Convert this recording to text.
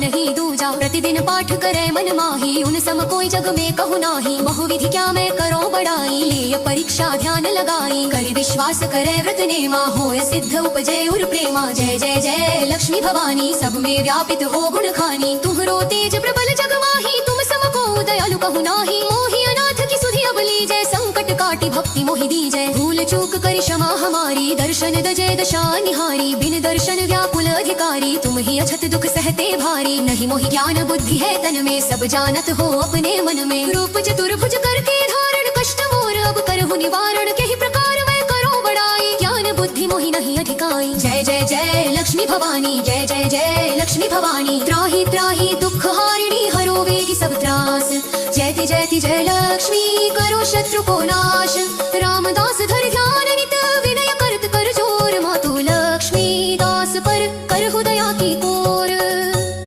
नहीं दूजा। प्रतिदिन पाठ करे मन माही, उन सम कोई जग में कहु नाही। बहुविधि क्या मैं करो बड़ाई, ले परीक्षा ध्यान लगाई। कर विश्वास करे व्रत नेमा, होय सिद्ध उपजय उर प्रेमा। जय जय जय लक्ष्मी भवानी, सब में व्यापित हो गुण खानी। तुम्हरो तेज प्रबल जग माही, तुम सम को दयालु कहु नाही। मोहि अनाथ की सुधि अब लीजय, संकट काटी भक्ति मोहि दीजय। भूल चूक कर क्षमा हमारी, दर्शन दजय दशा निहारी। बिन दर्शन व्याकुल अधिकारी, तुम ही अछत दुख सहते भारी। नहीं मोहि ज्ञान बुद्धि है तन में, सब जानत हो अपने मन में। रूप चतुर्भुज करके धारण, कष्ट मोर अब करहु निवारण। कही प्रकार मैं करो बड़ाई, ज्ञान बुद्धि मोहि नहीं अधिकाई। जय जय जय लक्ष्मी भवानी, जय जय जय लक्ष्मी भवानी। त्राहि त्राहि दुख हारिणी, हरो वेगी सब त्रास। जयति जयति जय लक्ष्मी, करो शत्रु को नाश। रामदास धर